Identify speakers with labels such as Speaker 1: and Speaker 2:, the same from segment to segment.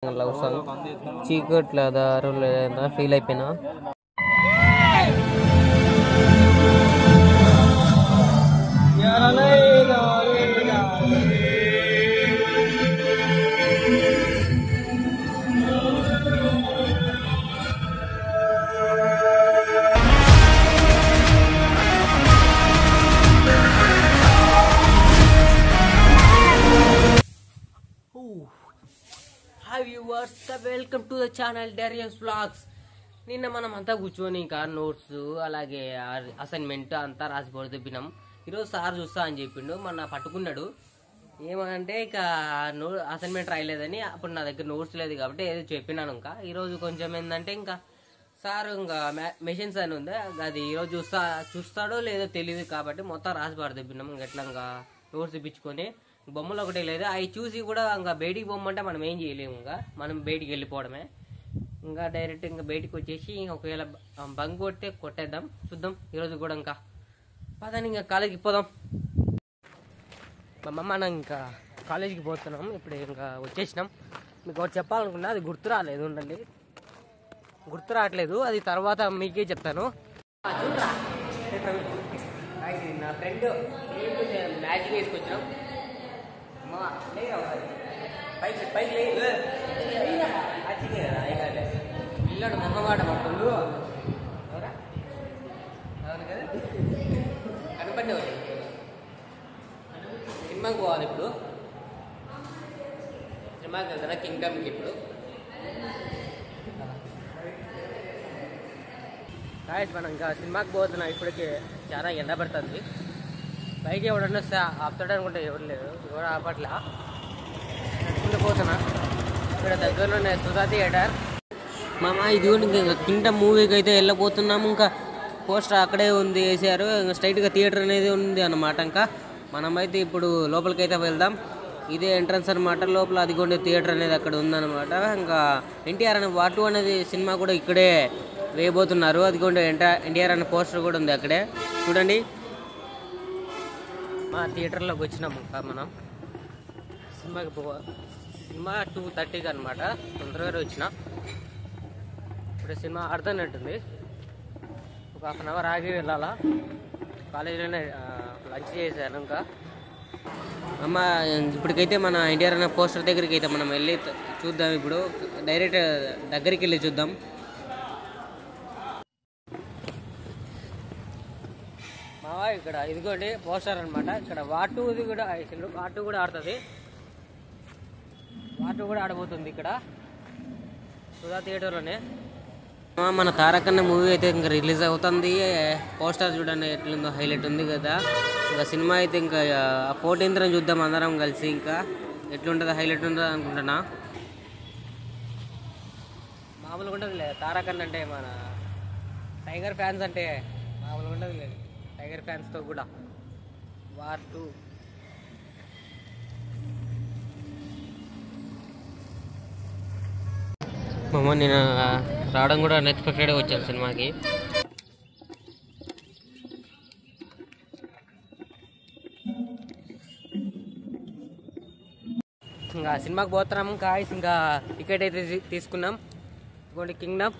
Speaker 1: Love song చీకట్ల దారులు feel అయిపోయినా.
Speaker 2: Hi viewers, welcome to the channel Darian's vlogs. నిన్న మనం అంతా కూర్చొని ఇంకా నోట్స్ అలాగే అసైన్మెంట్ అంతా రాసి పొడిపినాం. ఈరోజు సార్ చూస్తా అని చెప్పిండు, మన పట్టుకున్నాడు. ఏమంటే ఇక అసైన్మెంట్ రాయలేదని, అప్పుడు నా దగ్గర నోట్స్ లేదు కాబట్టి ఏదో చెప్పినాను. ఇంకా ఈరోజు కొంచెం ఏంటంటే ఇంకా సార్ ఇంకా మెషిన్స్ అని ఉంది, అది ఈరోజు చూస్తాడో లేదో తెలియదు కాబట్టి మొత్తం రాసి పడిపినాం. ఇంకా ఎట్లా ఇంకా నోట్స్ ఇప్పించుకొని బొమ్మలు ఒకటే లేదు, అవి చూసి కూడా ఇంకా బయటికి పోమంటే మనం ఏం చేయలేము. ఇంకా మనం బయటికి వెళ్ళిపోవడమే. ఇంకా డైరెక్ట్ ఇంకా బయటికి వచ్చేసి ఒకవేళ బంక్ కొట్టే కొట్టేద్దాం, చూద్దాం. ఈరోజు కూడా ఇంకా పదని ఇంకా కాలేజీకి పోదాం. మనం ఇంకా కాలేజీకి పోతున్నాం, ఇప్పుడు ఇంకా వచ్చేసినాం. మీకు ఒకటి చెప్పాలనుకున్నా, అది గుర్తు రాలేదు, ఉండండి, గుర్తు రావట్లేదు, అది తర్వాత మీకే చెప్తాను. నా ఫ్రెండ్ మ్యాజిక్ వేసుకొచ్చినాం. పిల్లడు మొమ్మమాట పడుతుండు, అవును కదా, కనపడి సినిమాకి పోవాలి. ఇప్పుడు సినిమాకి వెళ్తారా కింగ్డమ్కి? ఇప్పుడు గాయస్ మనం ఇంకా సినిమాకి పోతున్నాం. ఇప్పటికి చాలా ఎండ పడుతుంది. పైకి ఎవడన్నా వస్తే ఆపుతాడు అనుకుంటే ఎవరు లేరు, ఎవరు ఆపట్లా. నడుచుకుంటూ పోతున్నా. ఇక్కడ దగ్గరలోనే సుధా థియేటర్. మామ ఇది ఇంకా కింగ్డమ్ మూవీకి అయితే వెళ్ళిపోతున్నాము. ఇంకా పోస్టర్ అక్కడే ఉంది, వేసారు. ఇంకా స్ట్రైట్గా థియేటర్ అనేది ఉంది అన్నమాట. ఇంకా మనమైతే ఇప్పుడు లోపలికి అయితే వెళ్దాం. ఇదే ఎంట్రన్స్ అనమాట. లోపల అదిగోండి థియేటర్ అనేది అక్కడ ఉందన్నమాట. ఇంకా ఎన్టీఆర్ అనే వాటు అనేది సినిమా కూడా ఇక్కడే వేయబోతున్నారు. అదిగోండి ఎన్టీఆర్ అనే పోస్టర్ కూడా ఉంది అక్కడే, చూడండి. మా థియేటర్లోకి వచ్చినాము. ఇంకా మనం సినిమాకి సినిమా 2:30కి అనమాట. తొందరగా వచ్చిన. ఇప్పుడు సినిమా అర్థమైనట్టుంది. ఒక హాఫ్ అన్ అవర్ ఆగి వెళ్ళాలా. కాలేజీలోనే లంచ్ చేశాను. ఇంకా అమ్మ ఇప్పటికైతే మన ఎన్టీఆర్ అనే పోస్టర్ దగ్గరికి అయితే మనం వెళ్ళి చూద్దాం. ఇప్పుడు డైరెక్ట్ దగ్గరికి వెళ్ళి చూద్దాం. ఇక్కడ ఇదిగోండి పోస్టర్ అనమాట. ఇక్కడ వాటుది కూడా వాటు కూడా ఆడుతుంది, వాటు కూడా ఆడబోతుంది ఇక్కడ సుధా థియేటర్లోనే. మన తారకన్న మూవీ అయితే ఇంకా రిలీజ్ అవుతుంది. పోస్టర్ చూడండి ఎట్లుందో, హైలైట్ ఉంది కదా. ఇంకా సినిమా అయితే ఇంకా 14th చూద్దాం అందరం కలిసి. ఇంకా ఎట్లుంటుందో, హైలైట్ ఉంటుందో అనుకుంటున్నా. మామూలుగా ఉంటుంది లేదు తారకన్న అంటే, మన టైగర్ ఫ్యాన్స్ అంటే మామూలుగా ఉంటుంది లేదు. టైగర్ ఫ్యాన్స్తో కూడా వార్ 2. మమ్మ నేను రావడం కూడా అన్ఎక్స్పెక్టెడ్గా వచ్చాను సినిమాకి. ఇంకా సినిమాకి పోతున్నాము కాయస్. ఇంకా టికెట్ అయితే తీసుకున్నాం. ఇంకోటి కింగ్డమ్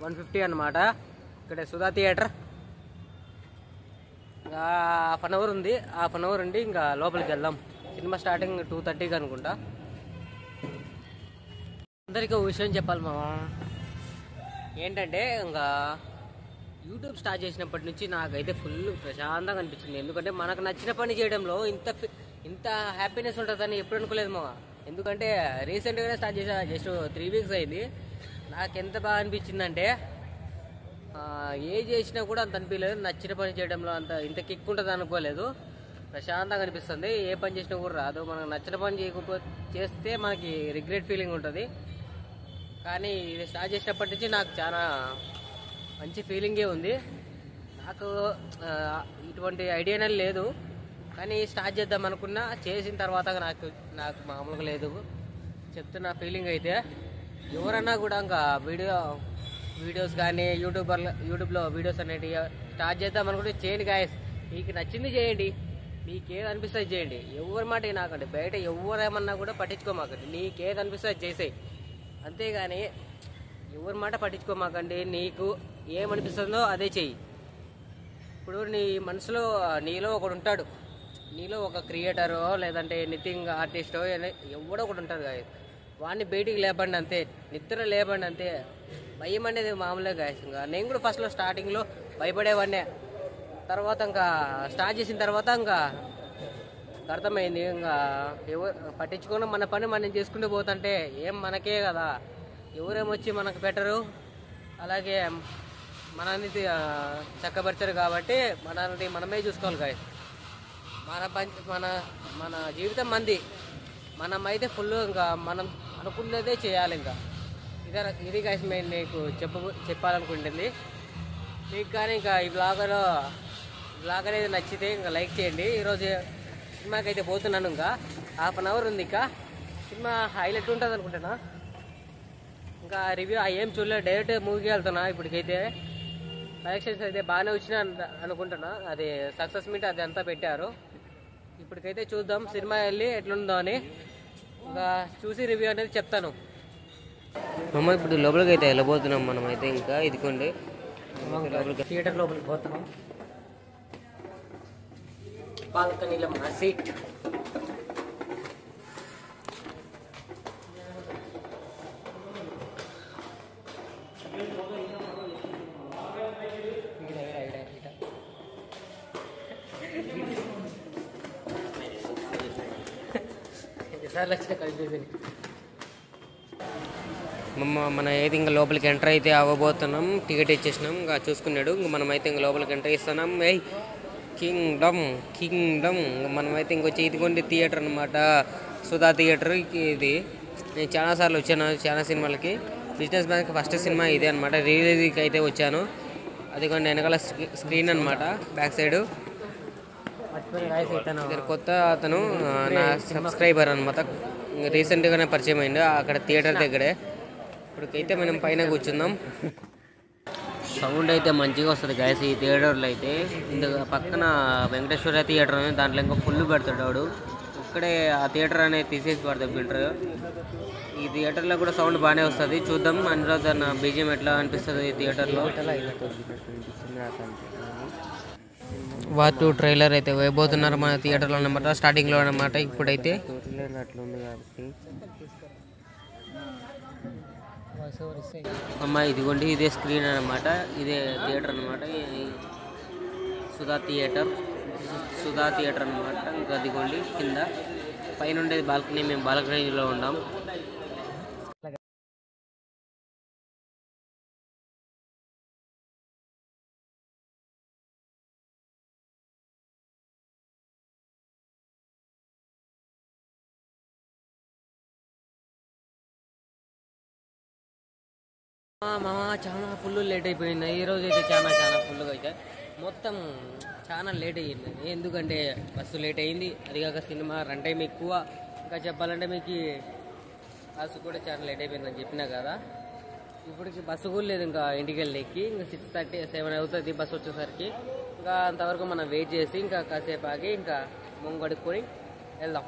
Speaker 2: 150 అన్నమాట. ఇక్కడ సుధా థియేటర్. ఇంకా హాఫ్ అన్ అవర్ ఉంది, హాఫ్ అన్ అవర్ ఉండి ఇంకా లోపలికి వెళ్దాం. సినిమా స్టార్టింగ్ 2:30కి అనుకుంటా. అందరికీ ఒక విషయం చెప్పాలి మామ, ఏంటంటే ఇంకా యూట్యూబ్ స్టార్ట్ చేసినప్పటి నుంచి నాకైతే ఫుల్ ప్రశాంతంగా అనిపించింది. ఎందుకంటే మనకు నచ్చిన పని చేయడంలో ఇంత హ్యాపీనెస్ ఉంటుందని ఎప్పుడు అనుకోలేదు మామ. ఎందుకంటే రీసెంట్గానే స్టార్ట్ చేసా, జస్ట్ 3 weeks అయింది. నాకు ఎంత బాగా అనిపించిందంటే, ఏ చేసినా కూడా అంత అనిపించలేదు. నచ్చిన పని చేయడంలో ఇంత కిక్ ఉంటుంది అనుకోలేదు. ప్రశాంతంగా అనిపిస్తుంది. ఏ పని చేసినా కూడా రాదు. మనకు నచ్చిన పని చేస్తే మనకి రిగ్రెట్ ఫీలింగ్ ఉంటుంది. కానీ ఇది స్టార్ట్ చేసినప్పటి నుంచి నాకు చాలా మంచి ఫీలింగే ఉంది. నాకు ఇటువంటి ఐడియానే లేదు, కానీ స్టార్ట్ చేద్దాం అనుకున్నా. చేసిన తర్వాత నాకు మామూలుగా లేదు చెప్తున్న ఫీలింగ్ అయితే. ఎవరన్నా కూడా ఇంకా వీడియోస్ కానీ యూట్యూబ్లో వీడియోస్ అనేవి స్టార్ట్ చేద్దాం అనుకుంటే చేయండి గాయస్. మీకు నచ్చింది చేయండి, మీకేది అనిపిస్తే చేయండి, ఎవరి మాట నాకండి, బయట ఎవరేమన్నా కూడా పట్టించుకోమాకండి, నీకేది అనిపిస్తే చేసేయి, అంతేగాని ఎవరి మాట పట్టించుకోమాకండి. నీకు ఏమనిపిస్తుందో అదే చెయ్యి. ఇప్పుడు నీ మనసులో నీలో ఒకడు ఉంటాడు, నీలో ఒక క్రియేటరో లేదంటే ఎనీథింగ్ ఆర్టిస్టో ఎవడో ఒకటి ఉంటాడు గాయ, వాడిని బయటికి లేపండి అంతే, నిద్ర లేపండి అంతే. భయం అనేది మామూలుగా గాయస్. ఇంకా నేను కూడా ఫస్ట్లో స్టార్టింగ్లో భయపడేవాడినే, తర్వాత ఇంకా స్టార్ట్ చేసిన తర్వాత ఇంకా అర్థమైంది, ఇంకా ఎవరు పట్టించుకొని మన పని మనం చేసుకుంటూ పోతుంటే ఏం మనకే కదా, ఎవరేమొచ్చి మనకు పెట్టరు, అలాగే మనల్ని చక్కపరిచారు కాబట్టి మనల్ని మనమే చూసుకోవాలి గాయస్. మన మన జీవితం మంది, మనమైతే ఫుల్ ఇంకా మనం అనుకున్నదే చేయాలి. ఇంకా ఇది గాయస్ మేము నీకు చెప్పాలనుకుంటుంది. మీకు కానీ ఇంకా ఈ బ్లాగ్ అనేది నచ్చితే ఇంకా లైక్ చేయండి. ఈరోజు సినిమాకి అయితే పోతున్నాను, ఇంకా 1/2 అవర్ ఉంది, ఇంకా సినిమా హైలైట్ ఉంటుంది అనుకుంటున్నా. ఇంకా రివ్యూ ఏం చూడలేదు, డైరెక్ట్ మూవీకి వెళ్తున్నా. ఇప్పటికైతే కలెక్షన్స్ అయితే బాగానే వచ్చినా అనుకుంటున్నా, అది సక్సెస్ మీట్ అది అంతా పెట్టారు. ఇప్పటికైతే చూద్దాం సినిమా వెళ్ళి ఎట్లుందో అని, ఇంకా చూసి రివ్యూ అనేది చెప్తాను. అమ్మ ఇప్పుడు లోపలికి అయితే వెళ్ళబోతున్నాం మనం అయితే, ఇంకా ఇదికోండి థియేటర్ లోపలికి పోతున్నాం. బాల్కనీలో మన సీట్. మన అయితే ఇంకా లోపలికి ఎంటర్ అయితే అవ్వబోతున్నాం. టికెట్ ఇచ్చేసినాం, ఇంకా చూసుకున్నాడు. ఇంక మనమైతే ఇంకా లోపలికి ఎంటర్ ఇస్తున్నాం. కింగ్డమ్ మనమైతే ఇంకొచ్చి ఇదిగోండి థియేటర్ అనమాట, సుధా థియేటర్. ఇది నేను చాలాసార్లు వచ్చాను, చాలా సినిమాలకి. బిజినెస్ మ్యాన్కి ఫస్ట్ సినిమా ఇదే అనమాట, రిలీజ్కి అయితే వచ్చాను. అదిగోండి వెనకాల స్క్రీన్ అనమాట, బ్యాక్ సైడ్. కొత్త అతను నా సబ్స్క్రైబర్ అనమాట, రీసెంట్గానే పరిచయం అయింది అక్కడ థియేటర్ దగ్గరే. ఇప్పటికైతే మనం పైన కూర్చుందాం. సౌండ్ అయితే మంచిగా వస్తుంది గాయస్ ఈ థియేటర్లో అయితే. ఇందుకు పక్కన వెంకటేశ్వర థియేటర్ అనేది, దాంట్లో ఇంకా ఫుల్ పెడతాడు వాడు. ఇక్కడే ఆ థియేటర్ అనేది తీసేసి పడతాడు ఫిల్టర్. ఈ థియేటర్లో కూడా సౌండ్ బాగానే వస్తుంది, చూద్దాం అందులో దాని బీజిఎం ఎట్లా అనిపిస్తుంది ఈ థియేటర్లో. వార్ 2 ట్రైలర్ అయితే వేయబోతున్నారు మన థియేటర్లో అన్నమాట, స్టార్టింగ్లో అన్నమాట. ఇప్పుడైతే అట్లుంది కాబట్టి అమ్మ ఇదిగోండి ఇదే స్క్రీన్ అనమాట, ఇదే థియేటర్ అనమాట, సుధా థియేటర్ అనమాట. ఇంకా అదిగోండి కింద పైన ఉండేది బాల్కనీ, మేము బాల్కనీలో ఉన్నాం. మామ చాలా ఫుల్ లేట్ అయిపోయింది ఈరోజు అయితే, చాలా ఫుల్గా అయితే మొత్తం చాలా లేట్ అయ్యింది. ఎందుకంటే బస్సు లేట్ అయింది, అది కాక సినిమా రన్ టైం ఎక్కువ. ఇంకా చెప్పాలంటే మీకు బస్సు కూడా చాలా లేట్ అయిపోయిందని చెప్పినా కదా. ఇప్పటికి బస్సు కూడా లేదు, ఇంకా ఇంటికి వెళ్ళేకి ఇంకా 6:30, 7 అవుతుంది బస్సు వచ్చేసరికి. ఇంకా అంతవరకు మనం వెయిట్ చేసి ఇంకా కాసేపు ఆగి ఇంకా ముంగడుకొని వెళ్దాం.